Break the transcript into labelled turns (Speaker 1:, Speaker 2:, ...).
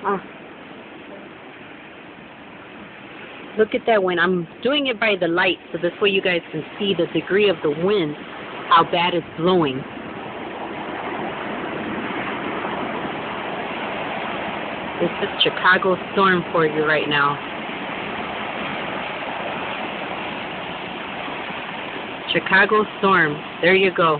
Speaker 1: Oh. Look at that wind. I'm doing it by the light, so this way you guys can see the degree of the wind, how bad it's blowing. This is Chicago storm for you right now. Chicago storm. There you go.